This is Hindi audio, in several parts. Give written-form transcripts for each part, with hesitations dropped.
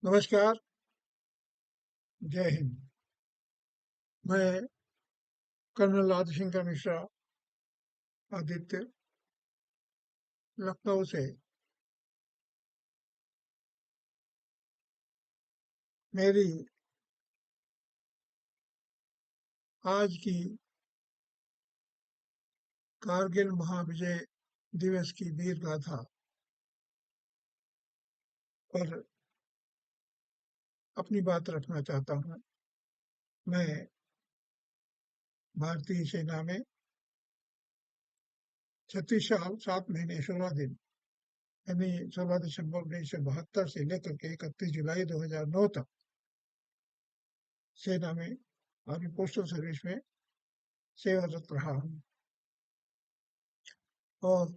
नमस्कार, जय हिंद। मैं कर्नल आदि शंकर मिश्रा, आदित्य, लखनऊ से। मेरी आज की कारगिल महाविजय दिवस की वीर गाथा पर अपनी बात रखना चाहता हूँ। मैं भारतीय सेना में 36 साल 7 महीने 16 दिन यानी 16 दिसंबर 1972 से लेकर के 31 जुलाई 2009 तक सेना में आर्मी पोस्टल सर्विस में सेवारत रहा हूँ और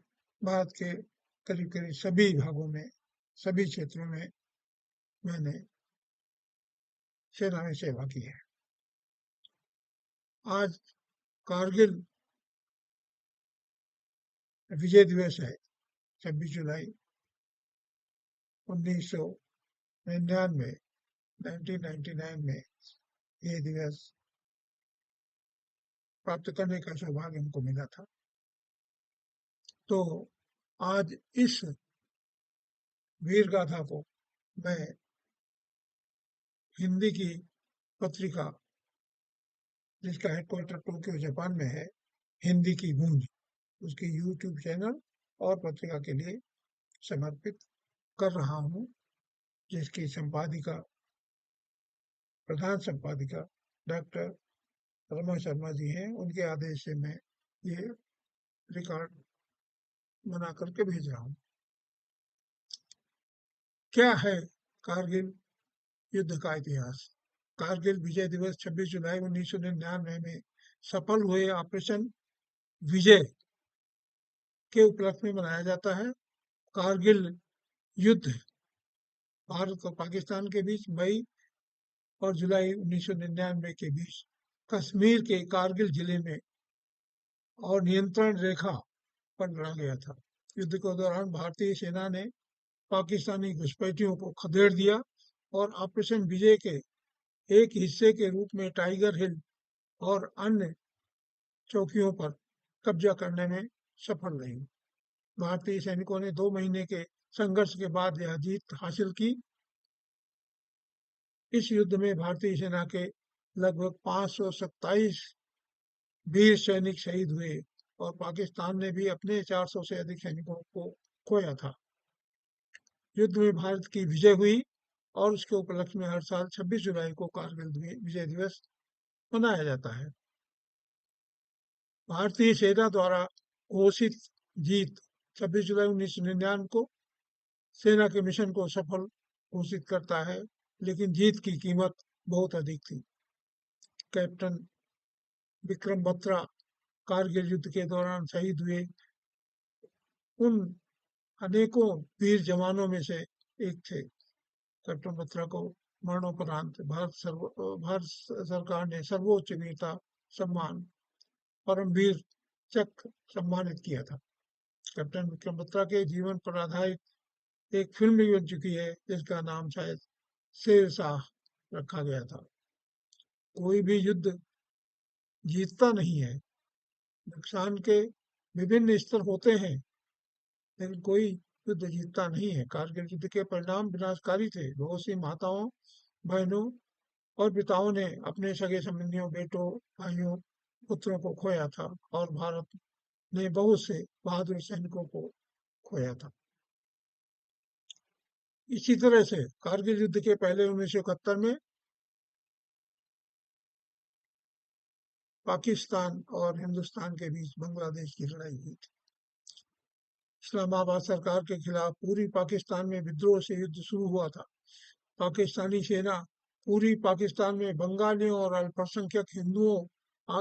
भारत के करीब करीब सभी भागों में, सभी क्षेत्रों में मैंने सेना में सेवा की है। आज कारगिल विजय दिवस है। 26 जुलाई 1999 1999 में ये दिवस प्राप्त करने का सौभाग्य हमको मिला था। तो आज इस वीर गाथा को मैं हिंदी की पत्रिका, जिसका हेडक्वार्टर टोक्यो जापान में है, हिंदी की गूंज, उसकी यूट्यूब चैनल और पत्रिका के लिए समर्पित कर रहा हूँ, जिसकी संपादिका, प्रधान संपादिका डॉक्टर रमा शर्मा जी हैं। उनके आदेश से मैं ये रिकॉर्ड बना करके भेज रहा हूँ। क्या है कारगिल युद्ध का इतिहास? कारगिल विजय दिवस 26 जुलाई 1999 में सफल हुए ऑपरेशन विजय के उपलक्ष्य में मनाया जाता है। कारगिल युद्ध भारत और पाकिस्तान के बीच मई और जुलाई 1999 के बीच कश्मीर के कारगिल जिले में और नियंत्रण रेखा पर लड़ा गया था। युद्ध के दौरान भारतीय सेना ने पाकिस्तानी घुसपैठियों को खदेड़ दिया और ऑपरेशन विजय के एक हिस्से के रूप में टाइगर हिल और अन्य चौकियों पर कब्जा करने में सफल रही। भारतीय सैनिकों ने 2 महीने के संघर्ष के बाद यह जीत हासिल की। इस युद्ध में भारतीय सेना के लगभग 527 वीर सैनिक शहीद हुए और पाकिस्तान ने भी अपने 400 से अधिक सैनिकों को खोया था। युद्ध में भारत की विजय हुई और उसके उपलक्ष्य में हर साल 26 जुलाई को कारगिल विजय दिवस मनाया जाता है। भारतीय सेना द्वारा घोषित जीत 26 जुलाई 1999 को सेना के मिशन को सफल घोषित करता है, लेकिन जीत की कीमत बहुत अधिक थी। कैप्टन विक्रम बत्रा कारगिल युद्ध के दौरान शहीद हुए उन अनेकों वीर जवानों में से एक थे। कैप्टन बत्रा को मरणोपरांत भारत सरकार ने सर्वोच्च वीरता सम्मान परमवीर चक्र सम्मानित किया था। कैप्टन विक्रम बत्रा के जीवन पर आधारित एक फिल्म भी बन चुकी है, जिसका नाम शायद शेरशाह रखा गया था। कोई भी युद्ध जीतता नहीं है। नुकसान के विभिन्न स्तर होते हैं, लेकिन कोई युद्ध जीतता नहीं है। कारगिल युद्ध के परिणाम विनाशकारी थे। बहुत सी माताओं, बहनों और पिताओं ने अपने सगे संबंधियों, बेटों, भाइयों, पुत्रों को खोया था और भारत ने बहुत से बहादुर सैनिकों को खोया था। इसी तरह से कारगिल युद्ध के पहले 1971 में पाकिस्तान और हिंदुस्तान के बीच बांग्लादेश की लड़ाई हुई थी। इस्लामाबाद सरकार के खिलाफ पूरी पाकिस्तान में विद्रोह से युद्ध शुरू हुआ था। पाकिस्तानी सेना पूरी पाकिस्तान में बंगालियों और अल्पसंख्यक हिंदुओं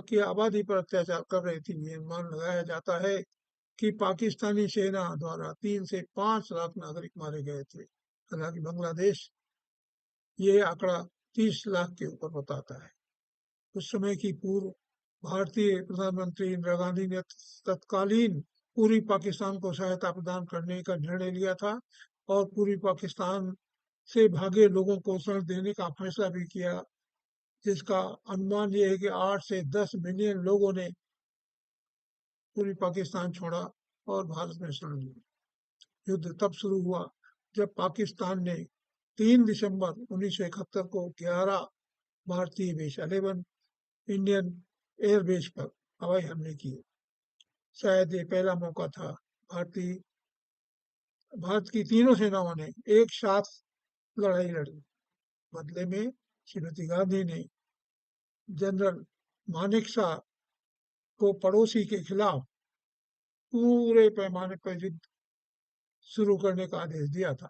की आबादी पर अत्याचार कर रही थी। ये अनुमान लगाया जाता है कि पाकिस्तानी सेना द्वारा 3 से 5 लाख नागरिक मारे गए थे। हालांकि बांग्लादेश ये आंकड़ा 30 लाख के ऊपर बताता है। उस समय की पूर्व भारतीय प्रधानमंत्री इंदिरा गांधी ने तत्कालीन पूरी पाकिस्तान को सहायता प्रदान करने का निर्णय लिया था और पूरी पाकिस्तान से भागे लोगों को शरण देने का फैसला भी किया, जिसका अनुमान ये है कि 8 से 10 मिलियन लोगों ने पूर्वी पाकिस्तान छोड़ा और भारत में शरण ली। युद्ध तब शुरू हुआ जब पाकिस्तान ने 3 दिसंबर 1971 को 11 भारतीय बेस 11 इंडियन एयरबेस पर हवाई हमले किए। शायद ये पहला मौका था। भारतीय भारत की तीनों सेनाओं ने एक साथ लड़ाई लड़ी। बदले में श्रीमती गांधी ने जनरल मानेकशॉ को पड़ोसी के खिलाफ पूरे पैमाने पर युद्ध शुरू करने का आदेश दिया था।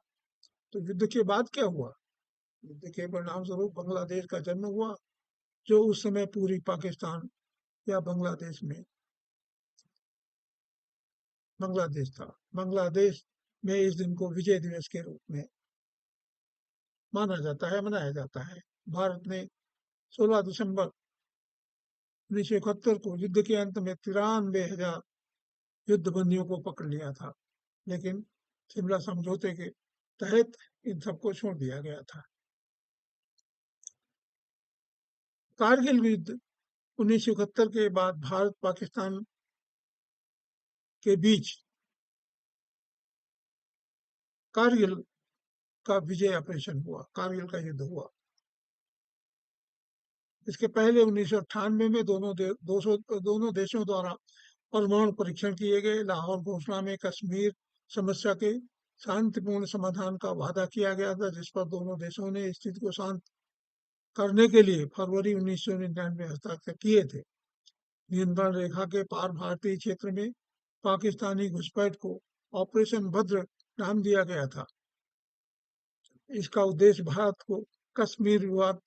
तो युद्ध के बाद क्या हुआ? युद्ध के परिणाम स्वरूप बांग्लादेश का जन्म हुआ, जो उस समय पूरी पाकिस्तान या बांग्लादेश था। बांग्लादेश में इस दिन को विजय दिवस के रूप में मनाया जाता है। भारत ने 16 दिसंबर 1971 को युद्ध के अंत में 93,000 युद्ध बंदियों को पकड़ लिया था, लेकिन शिमला समझौते के तहत इन सबको छोड़ दिया गया था। कारगिल युद्ध 1971 के बाद भारत पाकिस्तान के बीच कारगिल का विजय ऑपरेशन हुआ, कारगिल का युद्ध हुआ। इसके पहले 1998 में दोनों देशों द्वारा परमाणु परीक्षण किए गए। लाहौर घोषणा में कश्मीर समस्या के शांतिपूर्ण समाधान का वादा किया गया था, जिस पर दोनों देशों ने स्थिति को शांत करने के लिए फरवरी 1999 में हस्ताक्षर किए थे। नियंत्रण रेखा के पार भारतीय क्षेत्र में पाकिस्तानी घुसपैठ को ऑपरेशन भद्र नाम दिया गया था। इसका उद्देश्य भारत को कश्मीर विवाद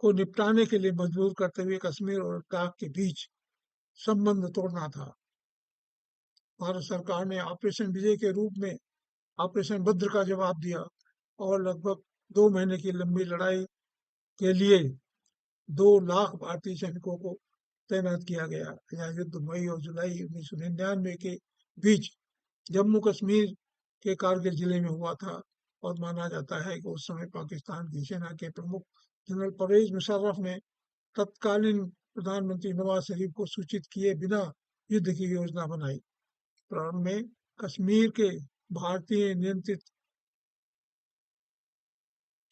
को निपटाने के लिए मजबूर करते हुए कश्मीर और लद्दाख के बीच संबंध तोड़ना था। भारत सरकार ने ऑपरेशन विजय के रूप में ऑपरेशन भद्र का जवाब दिया और लगभग 2 महीने की लंबी लड़ाई के लिए 2 लाख भारतीय सैनिकों को तैनात किया गया। यह युद्ध मई और जुलाई 1999 के बीच जम्मू कश्मीर के कारगिल जिले में हुआ था और माना जाता है कि उस समय पाकिस्तान की सेना के प्रमुख जनरल परवेज मुशर्रफ ने तत्कालीन प्रधानमंत्री नवाज शरीफ को सूचित किए बिना युद्ध की योजना बनाई। प्रारंभ में कश्मीर के भारतीय नियंत्रित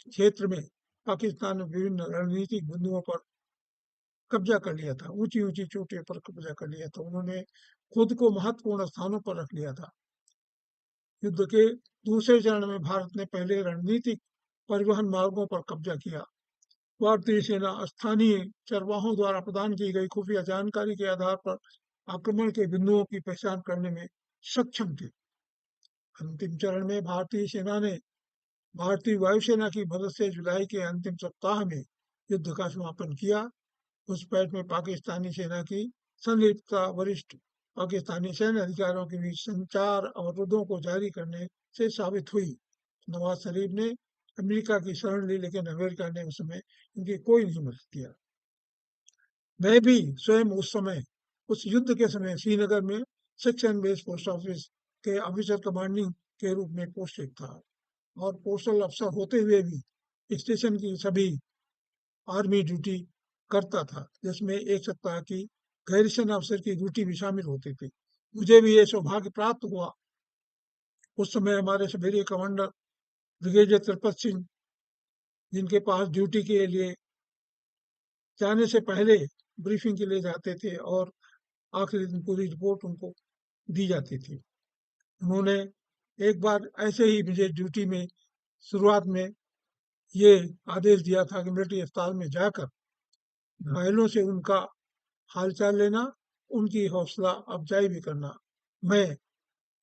क्षेत्र में पाकिस्तान ने विभिन्न रणनीतिक बिंदुओं पर कब्जा कर लिया था, ऊंची ऊंची चोटियों पर कब्जा कर लिया था। उन्होंने खुद को महत्वपूर्ण स्थानों पर रख लिया था। युद्ध के दूसरे चरण में भारत ने पहले रणनीतिक परिवहन मार्गों पर कब्जा किया। भारतीय सेना स्थानीय चरवाहों द्वारा प्रदान की गई खुफिया जानकारी के आधार पर आक्रमण के बिंदुओं की पहचान करने में सक्षम थी। अंतिम चरण में भारतीय सेना ने भारतीय वायुसेना की मदद से जुलाई के अंतिम सप्ताह में युद्ध का समापन किया। घुसपैठ में पाकिस्तानी सेना की संलिप्तता वरिष्ठ पाकिस्तानी सैन्य अधिकारियों के बीच संचार अवरोधों को जारी करने से साबित हुई। नवाज शरीफ ने अमेरिका की शरण ली, लेकिन अमेरिका ने उस समय इनकी कोई नहीं मदद किया। मैं भी स्वयं उस युद्ध के समय श्रीनगर में सेक्शन बेस पोस्ट ऑफिस के ऑफिसर कमांडिंग के रूप में पोस्टेड था और पोस्टल अफसर होते हुए भी स्टेशन की सभी आर्मी ड्यूटी करता था, जिसमें 1 सप्ताह की गैरिसन अफसर की ड्यूटी भी शामिल होती थी। मुझे भी ये सौभाग्य प्राप्त हुआ। उस समय हमारे सबेरिया कमांडर ब्रिगेडियर तिरुपत सिंह, जिनके पास ड्यूटी के लिए जाने से पहले ब्रीफिंग के लिए जाते थे और आखिरी दिन पूरी रिपोर्ट उनको दी जाती थी। उन्होंने एक बार ऐसे ही मुझे ड्यूटी में शुरुआत में ये आदेश दिया था कि मिलिट्री अस्पताल में जाकर घायलों से उनका हालचाल लेना, उनकी हौसला अफजाई भी करना। मैं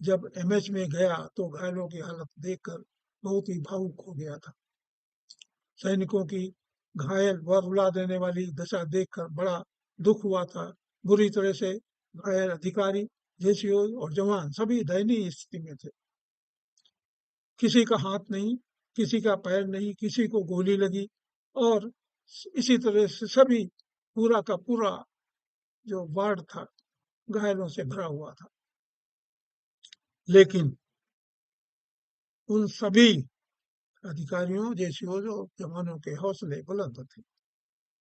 जब एमएच में गया तो घायलों की हालत देखकर बहुत ही भावुक हो गया था। सैनिकों की घायल व रुला देने वाली दशा देखकर बड़ा दुख हुआ था। बुरी तरह से घायल अधिकारी, जेसीओ और जवान सभी दयनीय स्थिति में थे। किसी का हाथ नहीं, किसी का पैर नहीं, किसी को गोली लगी और इसी तरह से सभी पूरा का पूरा जो वार्ड था घायलों से भरा हुआ था। लेकिन उन सभी अधिकारियों जेसीओ और जवानों के हौसले बुलंद थे।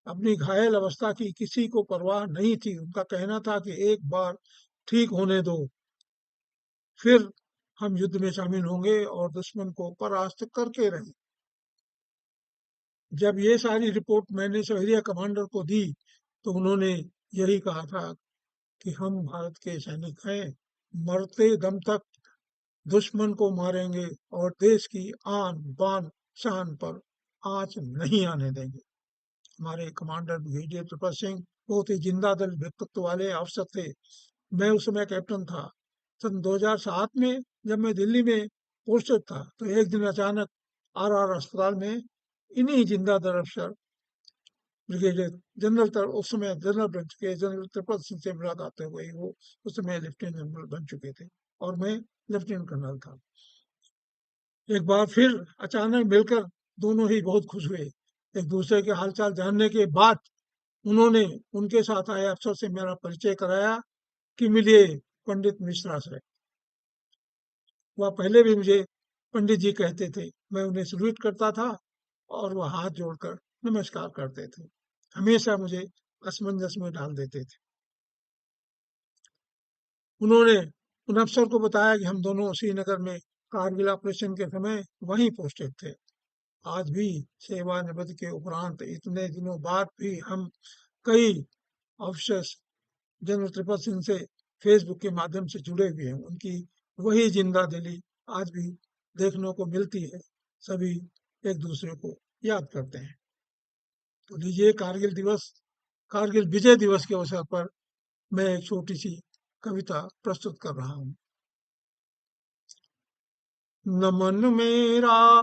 अपनी घायल अवस्था की किसी को परवाह नहीं थी। उनका कहना था कि एक बार ठीक होने दो, फिर हम युद्ध में शामिल होंगे और दुश्मन को परास्त करके रहें। जब ये सारी रिपोर्ट मैंने शहरिया कमांडर को दी, तो उन्होंने यही कहा था कि हम भारत के सैनिक हैं, मरते दम तक दुश्मन को मारेंगे और देश की आन बान शान पर आंच नहीं आने देंगे। हमारे कमांडर ब्रिगेडियर त्रिपत सिंह बहुत ही जिंदा दिल व्यक्तित्व वाले अफसर थे। मैं उस समय कैप्टन था। सन 2007 में जब मैं दिल्ली में पोस्टेड था, तो एक दिन अचानक आर अस्पताल में इन्हीं जिंदा दिल अफसर ब्रिगेडियर उस समय जनरल बन चुके जनरल त्रिपत सिंह से मुलाकात हुई। वो उस समय लेफ्टिनेंट जनरल बन चुके थे और मैं लेफ्टिनेंट कर्नल था। एक बार फिर अचानक मिलकर दोनों ही बहुत खुश हुए। एक दूसरे के हालचाल जानने के बाद उन्होंने उनके साथ आए अफसर से मेरा परिचय कराया कि मिलिए पंडित मिश्रा से। वह पहले भी मुझे पंडित जी कहते थे। मैं उन्हें सल्यूट करता था और वह हाथ जोड़कर नमस्कार करते थे। हमेशा मुझे असमंजस में डाल देते थे। उन्होंने उन अफसर को बताया कि हम दोनों श्रीनगर में कारगिल ऑपरेशन के समय वहीं पोस्टेड थे। आज भी सेवानिवृत्ति के उपरांत इतने दिनों बाद भी हम कई ऑफिसर्स जनरल त्रिपत सिंह से फेसबुक के माध्यम से जुड़े हुए हैं। उनकी वही जिंदा दिली आज भी देखने को मिलती है। सभी एक दूसरे को याद करते हैं। तो लीजिए, कारगिल विजय दिवस के अवसर पर मैं एक छोटी सी कविता प्रस्तुत कर रहा हूँ। नमन मेरा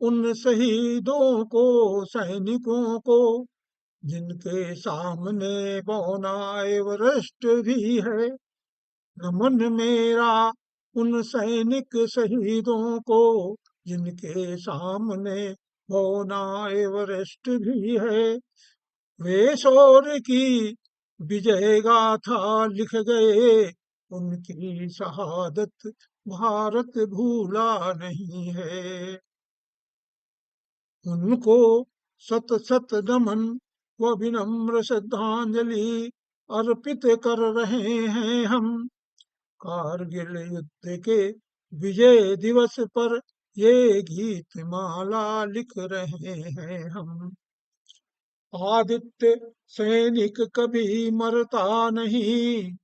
उन शहीदों को, सैनिकों को, जिनके सामने बौना एवरेस्ट भी है। नमन मेरा उन सैनिक शहीदों को, जिनके सामने बौना एवरेस्ट भी है। वे शौर्य की विजय गाथा लिख गए, उनकी शहादत भारत भूला नहीं है। उनको सत सत नमन व विनम्र श्रद्धांजलि अर्पित कर रहे हैं हम। कारगिल युद्ध के विजय दिवस पर ये गीत माला लिख रहे हैं हम। आदित्य सैनिक कभी मरता नहीं,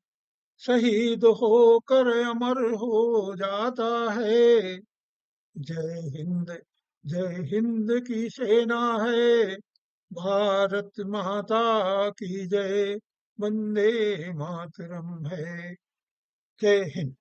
शहीद होकर अमर हो जाता है। जय हिंद, जय हिंद की सेना है, भारत माता की जय, वंदे मातरम है। जय हिंद।